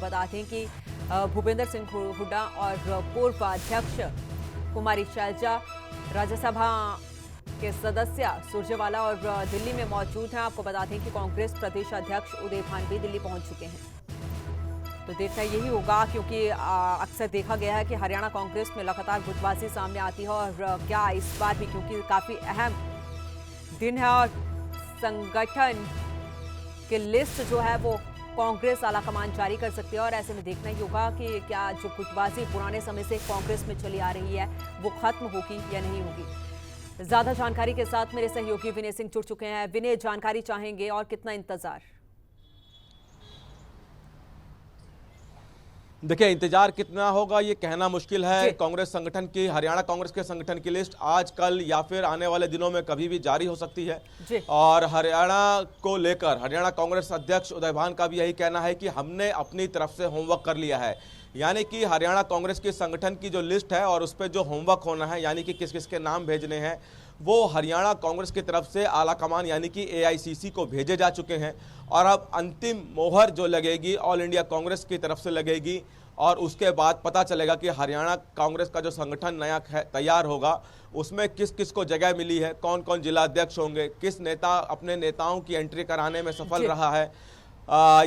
बता दें कि भूपेंद्र सिंह हुड्डा और पूर्व अध्यक्ष कुमारी शैलजा, राज्यसभा के सदस्य सुरजेवाला और दिल्ली में मौजूद हैं। आपको बता दें कि कांग्रेस प्रदेश अध्यक्ष उदय भान भी दिल्ली पहुंच चुके हैं। तो देखना यही होगा, क्योंकि अक्सर देखा गया है कि हरियाणा कांग्रेस में लगातार गुटबाजी सामने आती है, और क्या इस बार भी, क्योंकि काफी अहम दिन है और संगठन की लिस्ट जो है वो कांग्रेस आलाकमान जारी कर सकती है, और ऐसे में देखना ही होगा कि क्या जो गुटबाजी पुराने समय से कांग्रेस में चली आ रही है वो खत्म होगी या नहीं होगी। ज्यादा जानकारी के साथ मेरे सहयोगी विनय सिंह जुड़ चुके हैं। विनय, जानकारी चाहेंगे और कितना इंतजार? देखिए, इंतजार कितना होगा ये कहना मुश्किल है। कांग्रेस संगठन की, हरियाणा कांग्रेस के संगठन की लिस्ट आज, कल या फिर आने वाले दिनों में कभी भी जारी हो सकती है। और हरियाणा को लेकर हरियाणा कांग्रेस अध्यक्ष उदय भान का भी यही कहना है कि हमने अपनी तरफ से होमवर्क कर लिया है, यानी कि हरियाणा कांग्रेस की संगठन की जो लिस्ट है और उस पर जो होमवर्क होना है, यानी कि किस किस के नाम भेजने हैं, वो हरियाणा कांग्रेस की तरफ से आलाकमान यानी कि AICC को भेजे जा चुके हैं। और अब अंतिम मोहर जो लगेगी ऑल इंडिया कांग्रेस की तरफ से लगेगी, और उसके बाद पता चलेगा कि हरियाणा कांग्रेस का जो संगठन नया तैयार होगा उसमें किस किस को जगह मिली है, कौन कौन जिला अध्यक्ष होंगे, किस नेता अपने नेताओं की एंट्री कराने में सफल रहा है।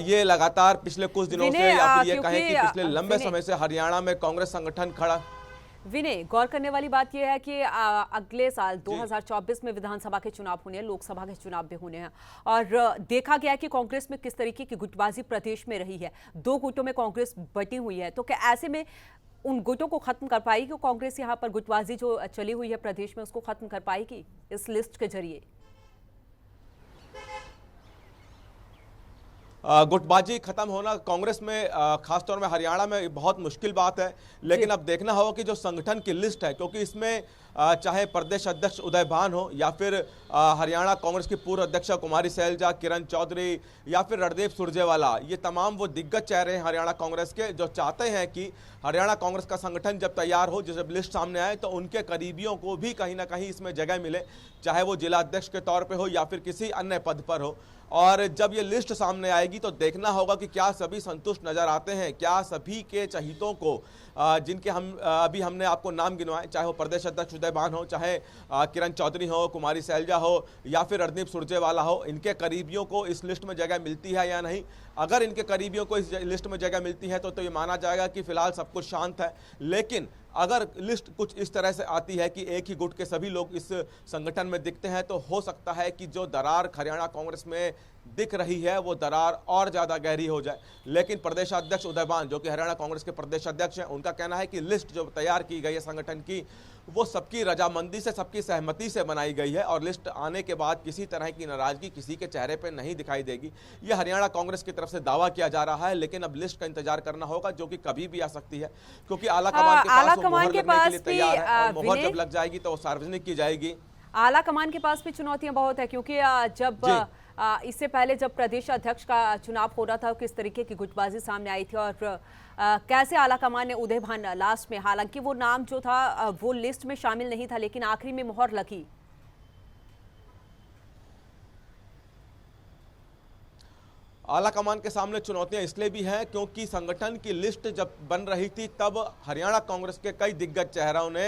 ये लगातार पिछले कुछ दिनों से, या फिर ये कहें कि पिछले लंबे समय से हरियाणा में कांग्रेस संगठन खड़ा। विनय, गौर करने वाली बात यह है कि अगले साल 2024 में विधानसभा के चुनाव होने हैं, लोकसभा के चुनाव भी होने हैं, और देखा गया है कि कांग्रेस में किस तरीके की गुटबाजी प्रदेश में रही है। 2 गुटों में कांग्रेस बटी हुई है, तो क्या ऐसे में उन गुटों को खत्म कर पाएगी कांग्रेस? यहाँ पर गुटबाजी जो चली हुई है प्रदेश में, उसको खत्म कर पाएगी इस लिस्ट के जरिए? गुटबाजी खत्म होना कांग्रेस में, खासतौर में हरियाणा में बहुत मुश्किल बात है। लेकिन अब देखना होगा कि जो संगठन की लिस्ट है, क्योंकि इसमें चाहे प्रदेश अध्यक्ष उदय भान हो या फिर हरियाणा कांग्रेस की पूर्व अध्यक्ष कुमारी शैलजा, किरण चौधरी या फिर रणदीप सुरजेवाला, ये तमाम वो दिग्गज चेहरे हैं हरियाणा कांग्रेस के, जो चाहते हैं कि हरियाणा कांग्रेस का संगठन जब तैयार हो, जब लिस्ट सामने आए, तो उनके करीबियों को भी कहीं ना कहीं इसमें जगह मिले, चाहे वो जिला अध्यक्ष के तौर पर हो या फिर किसी अन्य पद पर हो। और जब ये लिस्ट सामने आएगी तो देखना होगा कि क्या सभी संतुष्ट नजर आते हैं, क्या सभी के चहीतों को, जिनके अभी हमने आपको नाम गिनवाए, चाहे वो प्रदेश अध्यक्ष उदय भान हो, चाहे किरण चौधरी हो, कुमारी शैलजा हो या फिर रणदीप सुरजेवाला हो, इनके करीबियों को इस लिस्ट में जगह मिलती है या नहीं। अगर इनके करीबियों को इस लिस्ट में जगह मिलती है तो ये माना जाएगा कि फिलहाल सब कुछ शांत है। लेकिन अगर लिस्ट कुछ इस तरह से आती है कि एक ही गुट के सभी लोग इस संगठन में दिखते हैं, तो हो सकता है कि जो दरार हरियाणा कांग्रेस में दिख रही है वो दरार और ज़्यादा गहरी हो जाए। लेकिन प्रदेशाध्यक्ष उदय भान, जो कि हरियाणा कांग्रेस के प्रदेश अध्यक्ष हैं, उनका कहना है कि लिस्ट जो तैयार की गई है संगठन की, वो सबकी रजामंदी से, सबकी सहमति से बनाई गई है, और लिस्ट आने के बाद किसी तरह की नाराजगी किसी के चेहरे पर नहीं दिखाई देगी। ये हरियाणा कांग्रेस की तरफ से दावा किया जा रहा है। लेकिन अब लिस्ट का इंतजार करना होगा, जो कि कभी भी आ सकती है, क्योंकि आलाकमान के पास मोहर लगने के लिए तैयार है, और मोहर जब लग जाएगी तो वो सार्वजनिक की जाएगी। आला कमान के पास भी चुनौतियां बहुत है, क्योंकि जब इससे पहले जब प्रदेश अध्यक्ष का चुनाव हो रहा था, किस तरीके की गुटबाजी सामने आई थी, और कैसे आला कमान ने उदय भान लास्ट में, हालांकि वो नाम जो था वो लिस्ट में शामिल नहीं था, लेकिन आखिरी में मोहर लगी। आला कमान के सामने चुनौतियां इसलिए भी हैं क्योंकि संगठन की लिस्ट जब बन रही थी तब हरियाणा कांग्रेस के कई दिग्गज चेहरों ने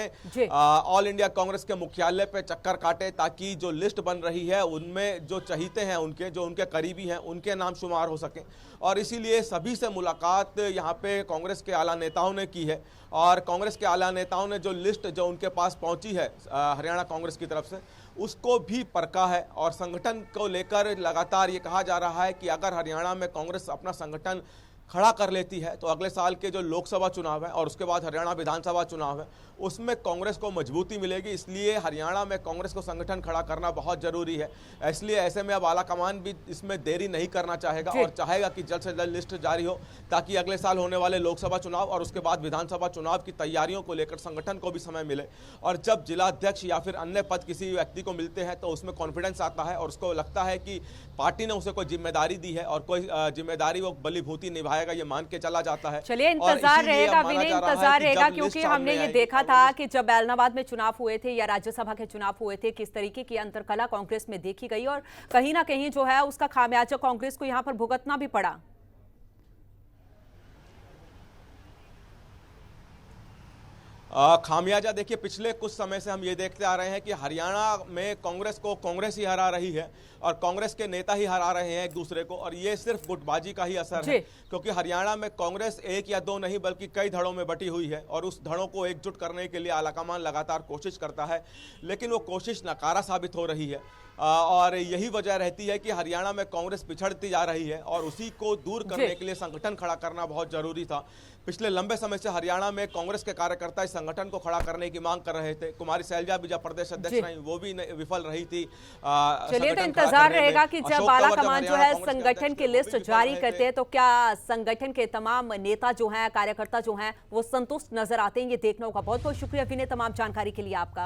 ऑल इंडिया कांग्रेस के मुख्यालय पे चक्कर काटे, ताकि जो लिस्ट बन रही है उनमें जो चहीते हैं उनके, जो उनके करीबी हैं, उनके नाम शुमार हो सके। और इसीलिए सभी से मुलाकात यहाँ पे कांग्रेस के आला नेताओं ने की है, और कांग्रेस के आला नेताओं ने जो लिस्ट जो उनके पास पहुंची है हरियाणा कांग्रेस की तरफ से, उसको भी परखा है। और संगठन को लेकर लगातार ये कहा जा रहा है कि अगर हरियाणा में कांग्रेस अपना संगठन खड़ा कर लेती है तो अगले साल के जो लोकसभा चुनाव है और उसके बाद हरियाणा विधानसभा चुनाव है, उसमें कांग्रेस को मजबूती मिलेगी। इसलिए हरियाणा में कांग्रेस को संगठन खड़ा करना बहुत जरूरी है। इसलिए ऐसे में अब आला कमान भी इसमें देरी नहीं करना चाहेगा और चाहेगा कि जल्द से जल्द लिस्ट जारी हो, ताकि अगले साल होने वाले लोकसभा चुनाव और उसके बाद विधानसभा चुनाव की तैयारियों को लेकर संगठन को भी समय मिले। और जब जिलाध्यक्ष या फिर अन्य पद किसी व्यक्ति को मिलते हैं तो उसमें कॉन्फिडेंस आता है और उसको लगता है कि पार्टी ने उसे कोई जिम्मेदारी दी है और कोई जिम्मेदारी वो बलीभूति निभाएगा, ये मान के चला जाता है। चलिए, इंतजार रहेगा विनय, इंतजार रहेगा, क्योंकि हमने ये देखा था कि जब ऐलनाबाद में चुनाव हुए थे या राज्यसभा के चुनाव हुए थे, किस तरीके की अंतरकला कांग्रेस में देखी गई और कहीं ना कहीं जो है उसका खामियाजा कांग्रेस को यहां पर भुगतना भी पड़ा। खामियाजा देखिए, पिछले कुछ समय से हम ये देखते आ रहे हैं कि हरियाणा में कांग्रेस को कांग्रेस ही हरा रही है और कांग्रेस के नेता ही हरा रहे हैं एक दूसरे को, और ये सिर्फ गुटबाजी का ही असर है, क्योंकि हरियाणा में कांग्रेस एक या दो नहीं बल्कि कई धड़ों में बटी हुई है और उस धड़ों को एकजुट करने के लिए आलाकमान लगातार कोशिश करता है, लेकिन वो कोशिश नाकारा साबित हो रही है। और यही वजह रहती है कि हरियाणा में कांग्रेस पिछड़ती जा रही है और उसी को दूर करने के लिए संगठन खड़ा करना बहुत जरूरी था। पिछले लंबे समय से हरियाणा में कांग्रेस के कार्यकर्ता इस संगठन को खड़ा करने की मांग कर रहे थे। कुमारी शैलजा भी जब प्रदेश अध्यक्ष रही, वो भी विफल रही थी। चलिए, तो इंतजार रहेगा कि जब आलाकमान जो है संगठन की लिस्ट जारी करते हैं तो क्या संगठन के तमाम नेता जो हैं, कार्यकर्ता जो हैं, वो संतुष्ट नजर आते हैं, ये देखना होगा। बहुत बहुत शुक्रिया विनय, तमाम जानकारी के लिए आपका।